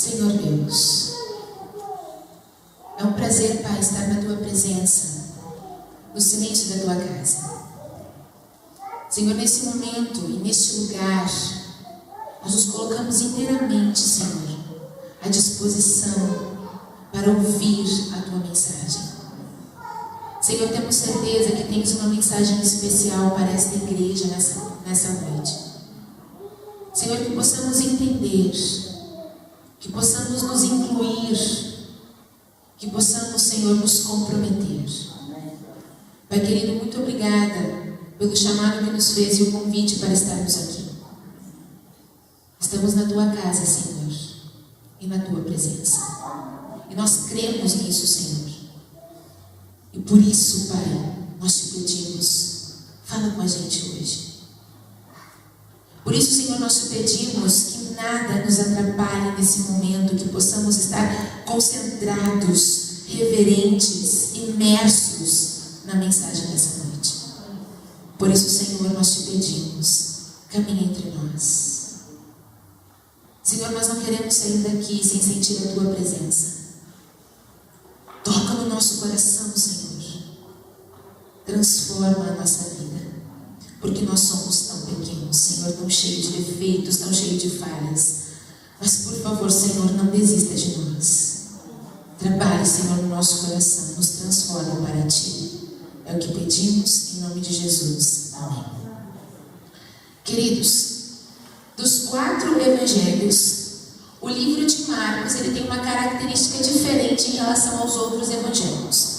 Senhor Deus, é um prazer, Pai, estar na Tua presença, no silêncio da Tua casa. Senhor, nesse momento e neste lugar, nós nos colocamos inteiramente, Senhor, à disposição para ouvir a Tua mensagem. Senhor, temos certeza que tens uma mensagem especial para esta igreja nessa noite. Senhor, que possamos entender, que possamos nos incluir, que possamos, Senhor, nos comprometer. Pai querido, muito obrigada pelo chamado que nos fez e o convite para estarmos aqui. Estamos na Tua casa, Senhor, e na Tua presença. E nós cremos nisso, Senhor. E por isso, Pai, nós te pedimos, fala com a gente hoje. Por isso, Senhor, nós te pedimos que nada nos atrapalhe nesse momento, que possamos estar concentrados, reverentes, imersos na mensagem dessa noite. Por isso, Senhor, nós te pedimos, caminha entre nós. Senhor, nós não queremos sair daqui sem sentir a Tua presença. Toca no nosso coração, Senhor. Transforma a nossa vida. Porque nós somos tão pequenos, Senhor, tão cheios de defeitos, tão cheios de falhas. Mas, por favor, Senhor, não desista de nós. Trabalhe, Senhor, no nosso coração. Nos transforma para Ti. É o que pedimos, em nome de Jesus. Amém. Queridos, dos 4 evangelhos, o livro de Marcos, ele tem uma característica diferente em relação aos outros evangelhos.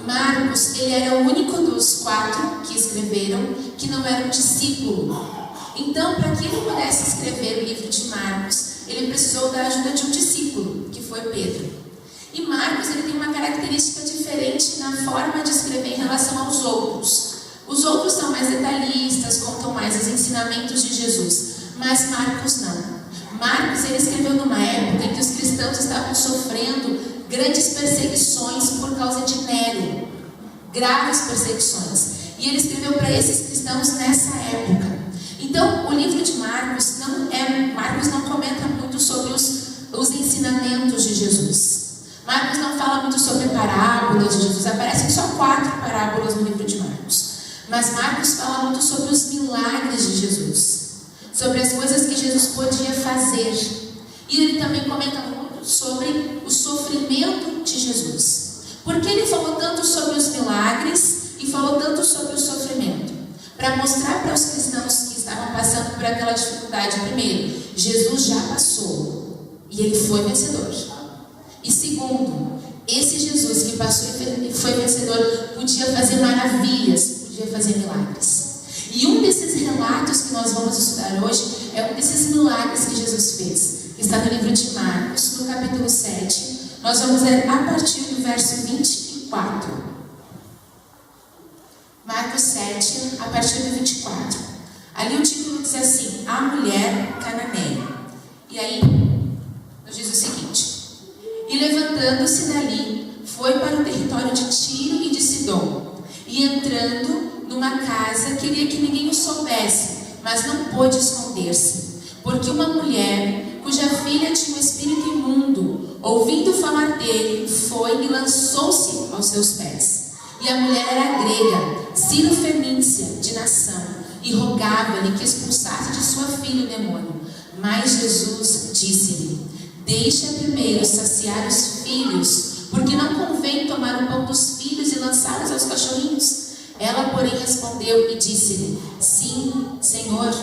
Marcos, ele era o único dos 4 que escreveram que não era um discípulo. Então, para que ele pudesse escrever o livro de Marcos, ele precisou da ajuda de um discípulo, que foi Pedro. E Marcos, ele tem uma característica diferente na forma de escrever em relação aos outros. Os outros são mais detalhistas, contam mais os ensinamentos de Jesus, mas Marcos não. Marcos, ele escreveu numa época em que os cristãos estavam sofrendo grandes perseguições por causa de Nero, graves perseguições, e ele escreveu para esses cristãos nessa época. Então, o livro de Marcos não comenta muito sobre os ensinamentos de Jesus. Marcos não fala muito sobre parábolas de Jesus. Aparecem só 4 parábolas no livro de Marcos, mas Marcos fala muito sobre os milagres de Jesus, sobre as coisas que Jesus podia fazer. E ele também comenta muito sobre o sofrimento de Jesus. Por que ele falou tanto sobre os milagres e falou tanto sobre o sofrimento? Para mostrar para os cristãos que estavam passando por aquela dificuldade, primeiro, Jesus já passou e ele foi vencedor. E segundo, esse Jesus que passou e foi vencedor podia fazer maravilhas, podia fazer milagres. E um desses relatos que nós vamos estudar hoje é um desses milagres que Jesus fez. Está no livro de Marcos, no capítulo 7. Nós vamos ler a partir do verso 24. Marcos 7, a partir do 24. Ali o título diz assim: A Mulher Cananeia. E aí, nos diz o seguinte: E levantando-se dali, foi para o território de Tiro e de Sidom. E entrando numa casa, queria que ninguém o soubesse, mas não pôde esconder-se. Porque uma mulher, cuja filha tinha um espírito imundo, ouvindo falar dele, foi e lançou-se aos seus pés. E a mulher era grega, Cirofenícia, de nação, e rogava-lhe que expulsasse de sua filha o demônio. Mas Jesus disse-lhe: Deixa primeiro saciar os filhos, porque não convém tomar o pão dos filhos e lançá-los aos cachorrinhos. Ela, porém, respondeu e disse-lhe: Sim, Senhor,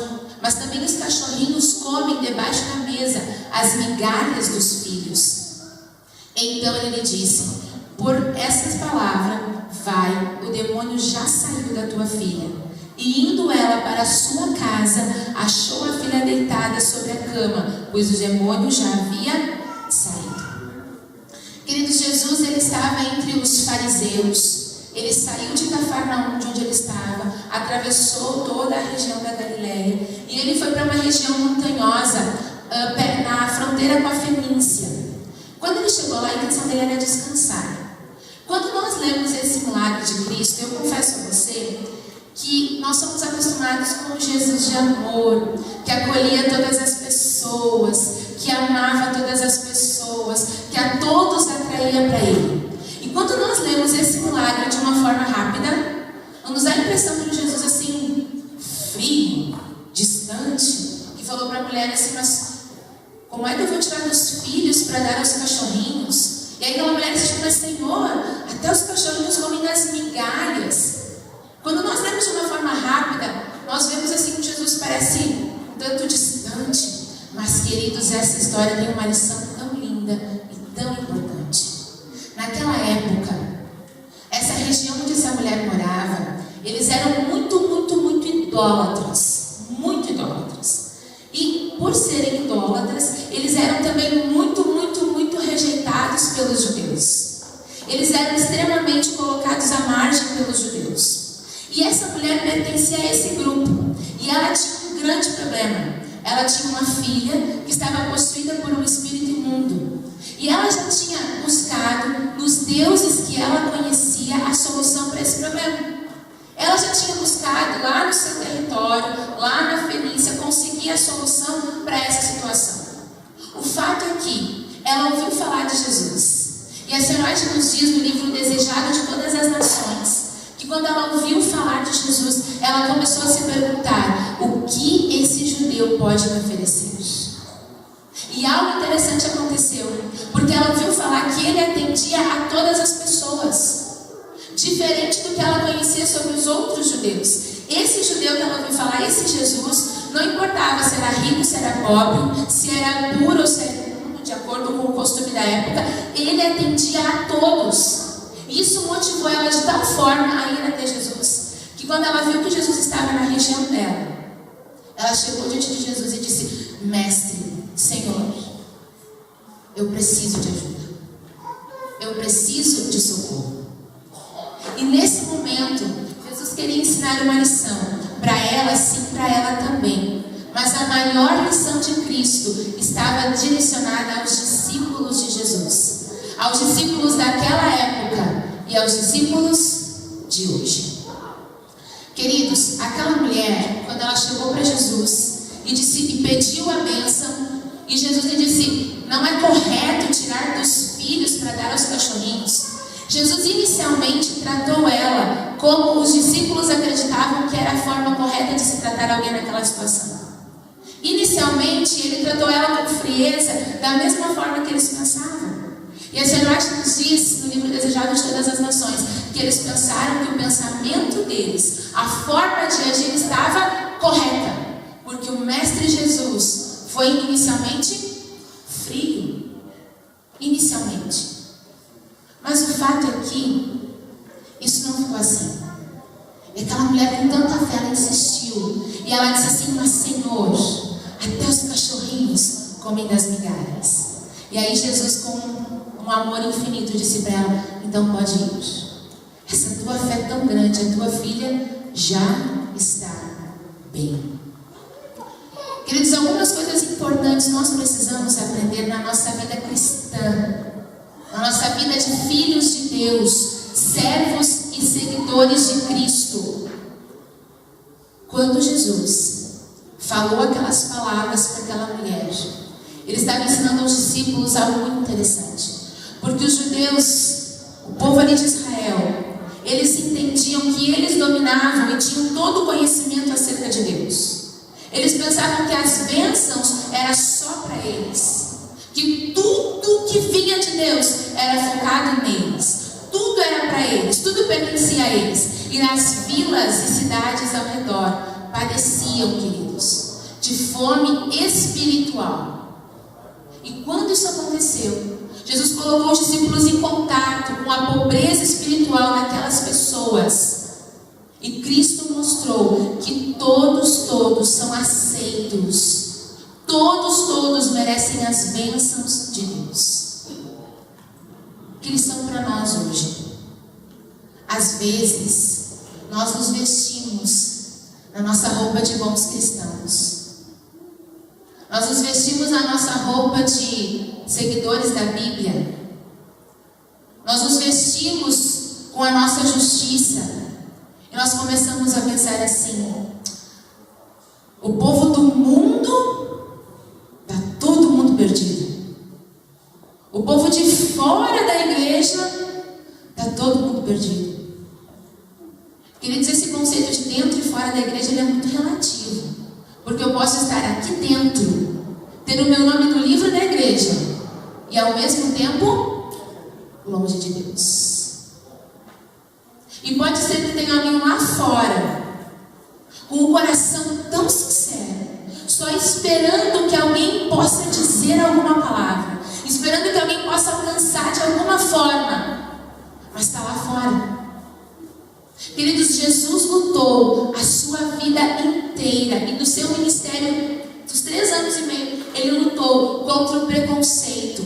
mas também os cachorrinhos comem debaixo da mesa as migalhas dos filhos. Então ele lhe disse: Por essas palavras, vai, o demônio já saiu da tua filha. E indo ela para a sua casa, achou a filha deitada sobre a cama, pois o demônio já havia saído. Queridos, Jesus, ele estava entre os fariseus. Ele saiu de Cafarnaum, de onde ele estava, atravessou toda a região da Galileia, e ele foi para uma região montanhosa, na fronteira com a Fenícia. Quando ele chegou lá, a intenção dele era descansar. Quando nós lemos esse milagre de Cristo, eu confesso a você que nós somos acostumados com um Jesus de amor, que acolhia todas as pessoas, que amava todas as pessoas, mulher assim, mas como é que eu vou tirar dos filhos para dar aos cachorrinhos? E aí aquela mulher diz, mas Senhor, até os cachorrinhos comem das migalhas. Quando nós lemos de uma forma rápida, nós vemos assim que Jesus parece um tanto distante. Mas, queridos, essa história tem uma lição tão linda e tão importante. Naquela época, essa região onde essa mulher morava, eles eram muito idólatras. Muito idólatras. E por serem idólatras, eles eram também muito rejeitados pelos judeus. Eles eram extremamente colocados à margem pelos judeus. E essa mulher pertencia a esse grupo. E ela tinha um grande problema. Ela tinha uma filha que estava possuída por um espírito imundo. E ela já tinha buscado nos deuses que ela conhecia a solução para esse problema. Ela já tinha buscado lá no seu território, lá na Fenícia, conseguir a solução para essa situação. O fato é que ela ouviu falar de Jesus. E a Senhora nos diz no livro Desejado de Todas as Nações, que quando ela ouviu falar de Jesus, ela começou a se perguntar, o que esse judeu pode me oferecer? E algo interessante aconteceu, porque ela ouviu falar que ele atendia a todas as pessoas, diferente do que ela conhecia sobre os outros judeus. Esse judeu que ela ouviu falar, esse Jesus, não importava se era rico, se era pobre, se era puro ou se era imundo, de acordo com o costume da época, ele atendia a todos. Isso motivou ela de tal forma a ir até Jesus, que quando ela viu que Jesus estava na região dela, ela chegou diante de Jesus e disse, Mestre, Senhor, eu preciso de ajuda. Eu preciso de socorro. E nesse momento, Jesus queria ensinar uma lição para ela, sim, para ela também. Mas a maior lição de Cristo estava direcionada aos discípulos de Jesus, aos discípulos daquela época e aos discípulos de hoje. Queridos, aquela mulher, quando ela chegou para Jesus e pediu a bênção, e Jesus lhe disse, não é correto tirar dos filhos para dar aos cachorrinhos. Jesus inicialmente tratou ela como os discípulos acreditavam que era a forma correta de se tratar alguém naquela situação. Inicialmente, ele tratou ela com frieza, da mesma forma que eles pensavam. E a Senhora nos diz, no livro Desejado de Todas as Nações, que eles pensaram que o pensamento deles, a forma de agir estava correta, porque o Mestre Jesus foi inicialmente frio. Inicialmente. Mas o fato é que isso não ficou assim. E aquela mulher com tanta fé, ela insistiu. E ela disse assim, mas Senhor, até os cachorrinhos comem das migalhas. E aí Jesus, com um amor infinito, disse para ela, então pode ir. Essa tua fé tão grande, a tua filha já está bem. Queridos, algumas coisas importantes nós precisamos aprender na nossa vida cristã, na nossa vida de filhos de Deus, servos e seguidores de Cristo. Quando Jesus falou aquelas palavras para aquela mulher, ele estava ensinando aos discípulos algo muito interessante. Porque os judeus, o povo ali de Israel, eles entendiam que eles dominavam e tinham todo o conhecimento acerca de Deus. Eles pensavam que as bênçãos eram só para eles, que tudo que vinha de Deus era focado neles, tudo era para eles, tudo pertencia a eles. E nas vilas e cidades ao redor padeciam, queridos, de fome espiritual. E quando isso aconteceu, Jesus colocou os discípulos em contato com a pobreza espiritual daquelas pessoas. E Cristo mostrou que todos são aceitos. Todos merecem as bênçãos de Deus. Que lição para nós hoje? Às vezes, nós nos vestimos na nossa roupa de bons cristãos. Nós nos vestimos na nossa roupa de seguidores da Bíblia. Nós nos vestimos com a nossa justiça. E nós começamos a pensar assim, o povo do mundo está todo mundo perdido. O povo de fora da igreja está todo mundo perdido. Queridos, esse conceito de dentro e fora da igreja ele é muito relativo. Porque eu posso estar aqui dentro, ter o meu nome no livro da igreja e ao mesmo tempo longe de Deus. E pode ser que tenha alguém lá fora com um coração tão sincero, só esperando que alguém possa dizer alguma palavra, esperando que alguém possa alcançar de alguma forma, mas está lá fora. Queridos, Jesus lutou a sua vida inteira e do seu ministério dos 3 anos e meio, ele lutou contra o preconceito.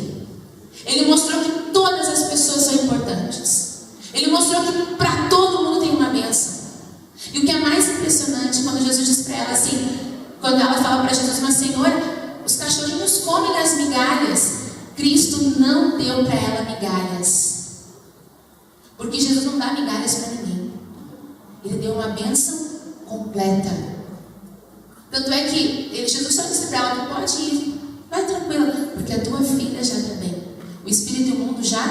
Ele mostrou que todas as pessoas são importantes. Ele mostrou que para todo mundo tem uma bênção. E o que é mais impressionante, quando Jesus diz para ela assim, quando ela fala para Jesus, mas Senhor, os cachorrinhos comem as migalhas. Cristo não deu para ela migalhas, porque Jesus não dá migalhas para ninguém. Ele deu uma bênção completa. Tanto é que Jesus só disse para ela, tu pode ir, vai tranquila, porque a tua filha já está bem. O espírito e o mundo já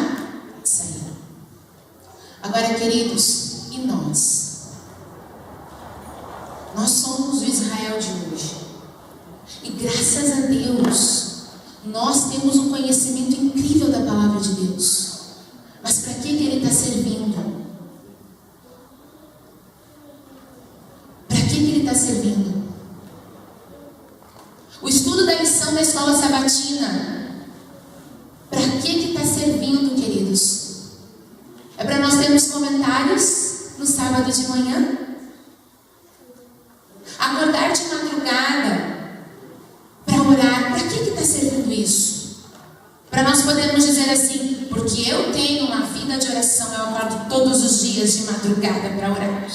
saíram. Agora, queridos, e nós? Nós somos o Israel de hoje. E graças a Deus, nós temos um conhecimento incrível da palavra de Deus. Mas para que Ele está servindo? Para que Ele está servindo? O estudo da lição da escola sabatina, para que está servindo, queridos? É para nós termos comentários no sábado de manhã? Acordar de madrugada para orar, para que está servindo isso? Para nós podermos dizer assim, porque eu tenho uma vida de oração, eu acordo todos os dias de madrugada para orar.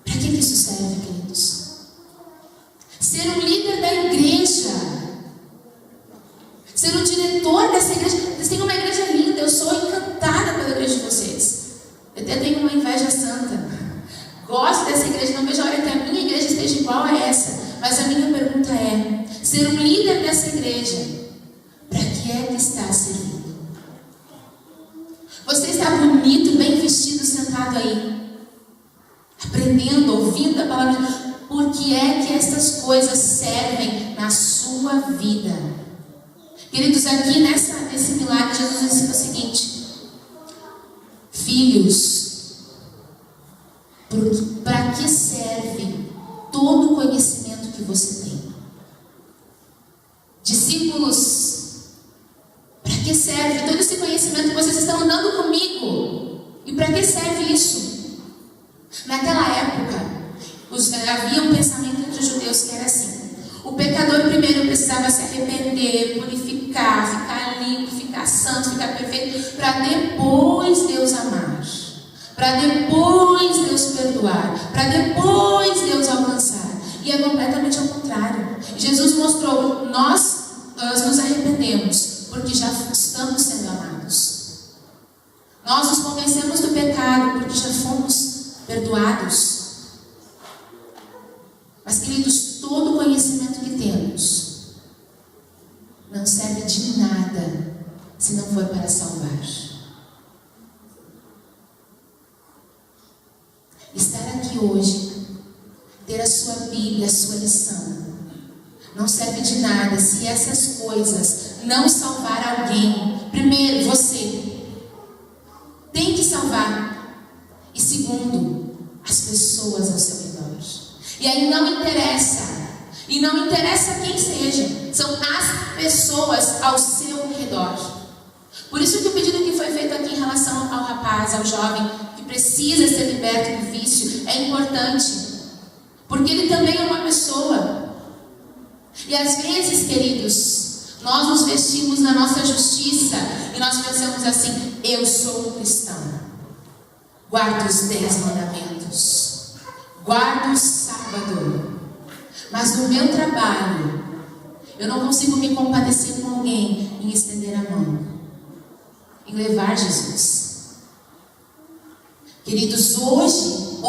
Para que isso serve, queridos? Ser um líder da igreja, ser o diretor dessa igreja. Vocês têm uma igreja linda, eu sou encantada pela igreja de vocês. Eu até tenho uma inveja santa. Gosto dessa igreja, não vejo a hora que a minha igreja esteja igual a essa. Mas a minha pergunta é, ser um líder dessa igreja, para que é que está servindo? Você está bonito, bem vestido, sentado aí, aprendendo, ouvindo a palavra de Deus. Por que é que essas coisas servem na sua vida? Queridos, aqui nesse milagre, Jesus ensina o seguinte: filhos, para que serve todo o conhecimento que você tem? Discípulos, para que serve todo esse conhecimento que vocês estão andando comigo? E para que serve isso? Naquela época, havia um pensamento entre os judeus que era assim: o pecador primeiro precisava se arrepender, purificar, ficar limpo, ficar santo, ficar perfeito, para depois Deus amar, para depois Deus perdoar, para depois Deus alcançar. E é completamente ao contrário. Jesus mostrou, nós nos arrependemos porque já estamos sendo amados. Nós nos convencemos do pecado porque já fomos perdoados. Mas, queridos, todo o conhecimento que temos não serve de nada se não for para salvar. Estar aqui hoje, ter a sua Bíblia, a sua lição, não serve de nada se essas coisas não salvar alguém. Primeiro, você tem que salvar. E segundo, as pessoas ao seu redor. E aí não interessa. E não interessa quem seja. São as pessoas ao seu redor. Por isso que o pedido que foi feito aqui em relação ao rapaz, ao jovem, que precisa ser liberto do vício, é importante. Porque ele também é uma pessoa. E às vezes, queridos, nós nos vestimos na nossa justiça e nós pensamos assim: eu sou um cristão, guardo os 10 mandamentos, guardo o sábado, mas no meu trabalho eu não consigo me compadecer com alguém em estender a mão, em levar Jesus. Queridos, hoje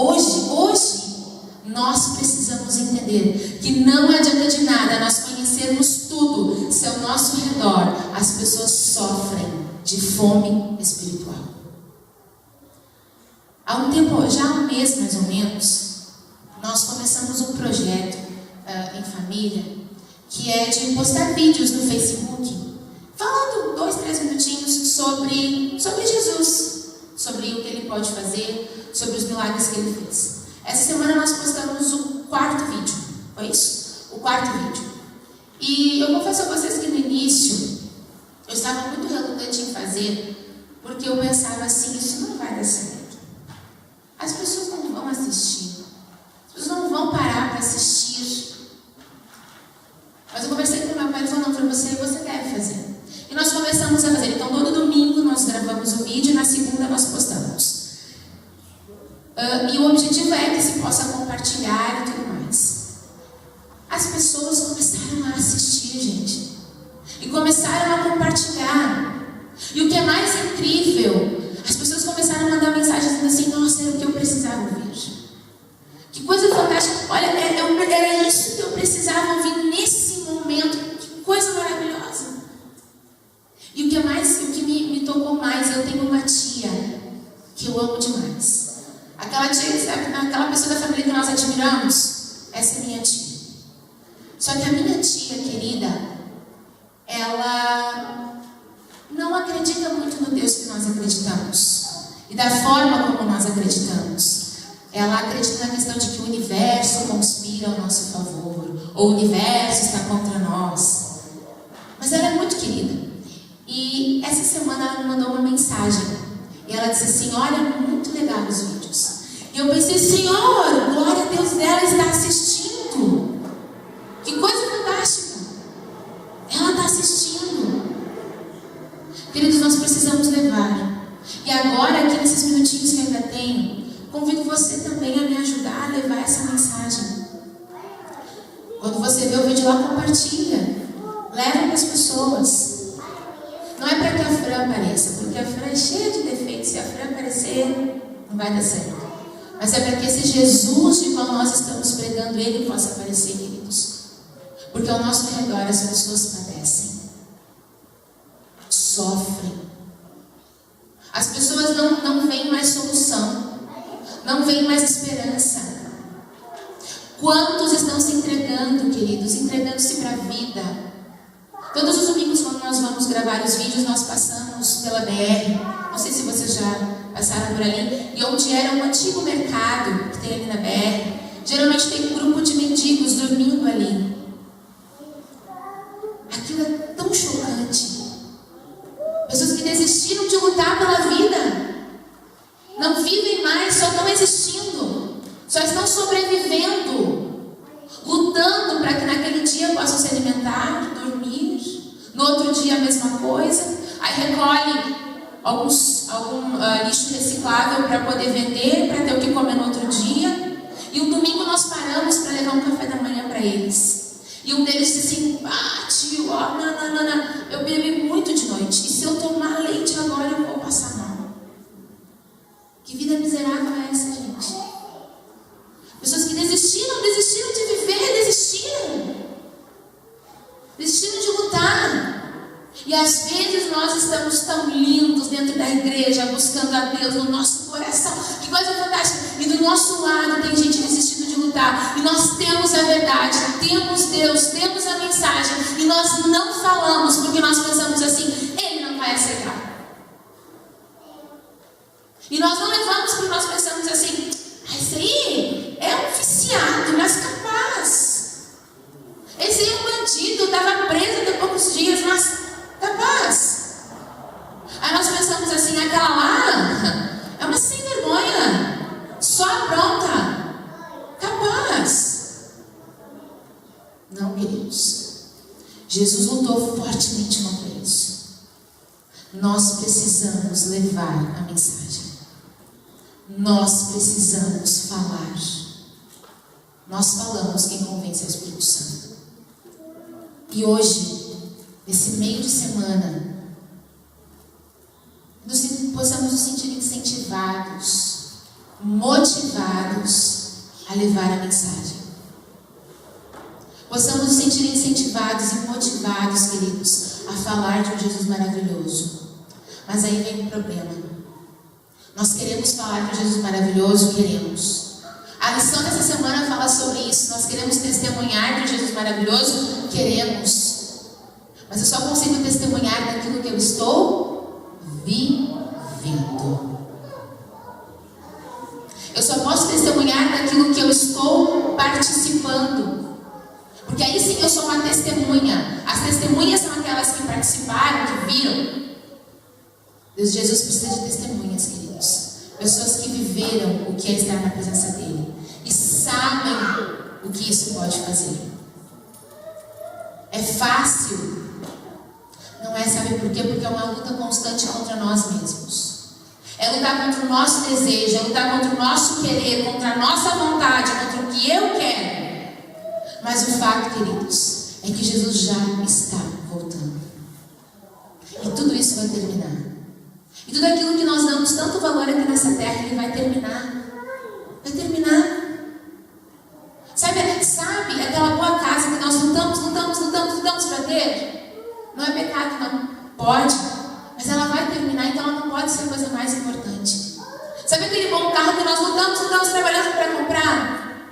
nós precisamos entender que não adianta de nada nós conhecermos tudo se ao nosso redor as pessoas sofrem de fome espiritual. Há um tempo, já há um mês mais ou menos, nós começamos um projeto em família, que é de postar vídeos no Facebook, falando 2, 3 minutinhos sobre Jesus, sobre o que ele pode fazer, sobre os milagres que ele fez. Essa semana nós postamos o 4º vídeo, foi isso? O 4º vídeo. E eu confesso a vocês que no início eu estava muito relutante em fazer, porque eu pensava assim, isso não vai dar certo. As pessoas não vão assistir, as pessoas não vão parar para assistir. Mas eu conversei com meu pai e falou, não, para você deve fazer. E nós começamos a fazer. Então, todo domingo nós gravamos o vídeo e na segunda nós postamos. E o objetivo é que se possa compartilhar e tudo mais. As pessoas começaram a assistir, gente. E começaram a compartilhar. E o que é mais incrível, as pessoas começaram a mandar mensagens dizendo assim, nossa, era o que eu precisava ouvir. Que coisa fantástica. Olha, era isso que eu precisava ouvir nesse momento. Que coisa maravilhosa. E o que me tocou mais, eu tenho uma tia que eu amo demais. Aquela tia, sabe, aquela pessoa da família que nós admiramos, essa é minha tia. Só que a minha tia querida, ela não acredita muito no Deus que nós acreditamos e da forma como nós acreditamos. Ela acredita na questão de que o universo conspira ao nosso favor, ou o universo está contra nós. Mas ela é muito querida. E essa semana ela me mandou uma mensagem. E ela disse assim, olha, muito legal os vídeos. E eu pensei, Senhor, glória a Deus dela está assistindo. Que coisa fantástica. Ela está assistindo. Queridos, nós precisamos levar. E agora, aqui nesses minutinhos que eu ainda tenho, convido você também a me ajudar a levar essa mensagem. Quando você vê o vídeo lá, compartilha. Leva para as pessoas. Não é para que a Fran apareça, porque a Fran é cheia de defeitos. Se a Fran aparecer, não vai dar certo. Mas é para que esse Jesus de qual nós estamos pregando, ele possa aparecer, queridos. Porque ao nosso redor as pessoas padecem, sofrem. As pessoas não veem mais solução, não veem mais esperança. Quantos estão se entregando, queridos, entregando-se para a vida? Todos os domingos, quando nós vamos gravar os vídeos, nós passamos pela BR. Não sei se vocês já passaram por ali. E onde era um antigo mercado que tem ali na BR, geralmente tem um grupo de mendigos dormindo ali. Aquilo é tão chocante. Pessoas que desistiram de lutar pela vida. Não vivem mais, só estão existindo. Só estão sobrevivendo. Lutando para que naquele dia possam se alimentar, dormir. No outro dia a mesma coisa. Aí recolhe algum lixo reciclável para poder vender, para ter o que comer no outro dia. E um domingo nós paramos para levar um café da manhã para eles. E um deles disse assim, tio, não, eu bebi muito de noite. E se eu tomar leite agora eu vou passar mal. Que vida miserável é essa, gente? Pessoas que desistiram de viver, desistiram de lutar. E às vezes nós estamos tão lindos dentro da igreja, buscando a Deus no nosso coração. Que coisa fantástica. E do nosso lado tem gente desistindo de lutar. E nós temos a verdade, temos Deus, temos a mensagem. E nós não falamos porque nós pensamos assim, ele não vai aceitar. E nós não levamos porque nós pensamos assim, esse aí é um viciado, mas capaz. Esse aí é um bandido, estava preso há poucos dias, mas capaz. Aí nós pensamos assim, aquela lá é uma sem vergonha, só pronta, capaz. Não, queridos. Jesus lutou fortemente contra isso. Nós precisamos levar a mensagem. Nós precisamos falar. Nós falamos quem convence é o Espírito Santo. E hoje, nesse meio de semana, possamos nos sentir incentivados, motivados a levar a mensagem. Possamos nos sentir incentivados e motivados, queridos, a falar de um Jesus maravilhoso. Mas aí vem um problema. Nós queremos falar de um Jesus maravilhoso, queremos. A lição dessa semana fala sobre isso. Nós queremos testemunhar de Jesus maravilhoso? Queremos. Mas eu só consigo testemunhar daquilo que eu estou vivendo. Eu só posso testemunhar daquilo que eu estou participando. Porque aí sim eu sou uma testemunha. As testemunhas são aquelas que participaram, que viram. Jesus precisa de testemunhas, queridos. Pessoas que viveram o que é estar na presença dele. E sabem o que isso pode fazer. É fácil? Não é, sabe por quê? Porque é uma luta constante contra nós mesmos. É lutar contra o nosso desejo, é lutar contra o nosso querer, contra a nossa vontade, contra o que eu quero. Mas o fato, queridos, é que Jesus já está voltando. E tudo isso vai terminar. E tudo aquilo que nós damos tanto valor aqui nessa terra, ele vai terminar. Vai terminar. Sabe aquela boa casa que nós lutamos para ter? Não é pecado, não. Pode. Mas ela vai terminar, então ela não pode ser a coisa mais importante. Sabe aquele bom carro que nós lutamos trabalhando para comprar?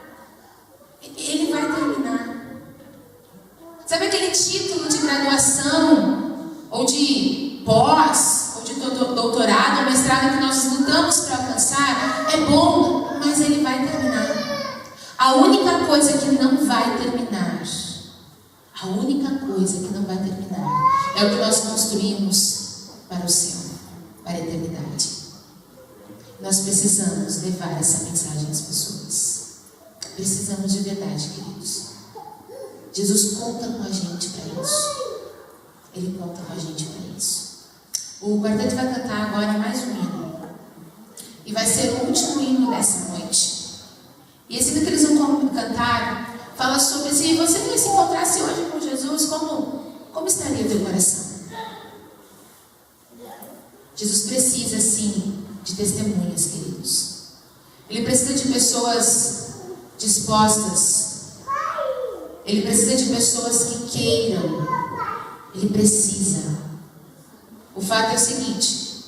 Ele vai terminar. Sabe aquele título de graduação, ou de pós, ou de doutorado, ou mestrado que nós lutamos para alcançar? É bom, mas ele vai terminar. A única coisa que não vai terminar, é o que nós construímos para o céu, para a eternidade. Nós precisamos levar essa mensagem às pessoas. Precisamos de verdade, queridos. Jesus conta com a gente para isso. Ele conta com a gente para isso. O quarteto vai cantar agora mais um hino. E vai ser o último hino dessa noite. E esse hino que eles vão cantar fala sobre se você não se encontrasse hoje com Jesus, como estaria o teu coração? Jesus precisa, sim, de testemunhas, queridos. Ele precisa de pessoas dispostas. Ele precisa de pessoas que queiram. Ele precisa. O fato é o seguinte: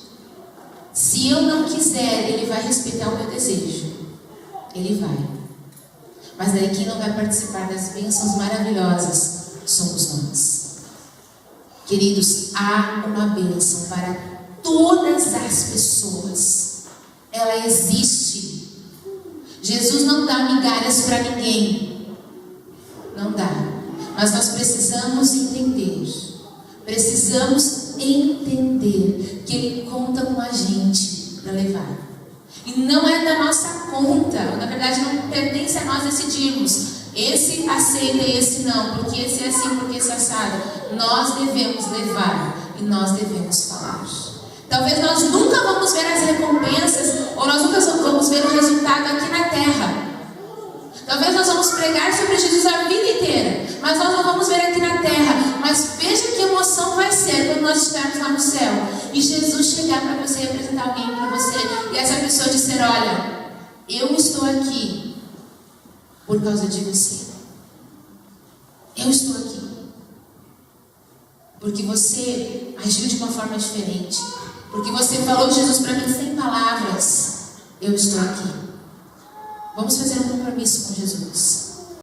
se eu não quiser, ele vai respeitar o meu desejo. Ele vai. Mas daí quem não vai participar das bênçãos maravilhosas somos nós. Queridos, há uma bênção para todas as pessoas. Ela existe. Jesus não dá migalhas para ninguém. Não dá. Mas nós precisamos entender. Que Ele conta com a gente para levar. E não é da nossa conta. Na verdade, não pertence a nós decidirmos. Esse aceita e esse não. Porque esse é assim, porque esse é assado. Nós devemos levar e nós devemos falar. Talvez nós nunca vamos ver as recompensas, ou nós nunca vamos ver o resultado aqui na terra. Talvez nós vamos pregar sobre Jesus a vida inteira, mas nós não vamos ver aqui na terra. Mas veja que emoção vai ser quando nós estivermos lá no céu e Jesus chegar para você e apresentar alguém para você, e essa pessoa disser: olha, eu estou aqui por causa de você. Eu estou aqui porque você agiu de uma forma diferente, porque você falou de Jesus para mim sem palavras. Eu estou aqui. Vamos fazer um compromisso com Jesus.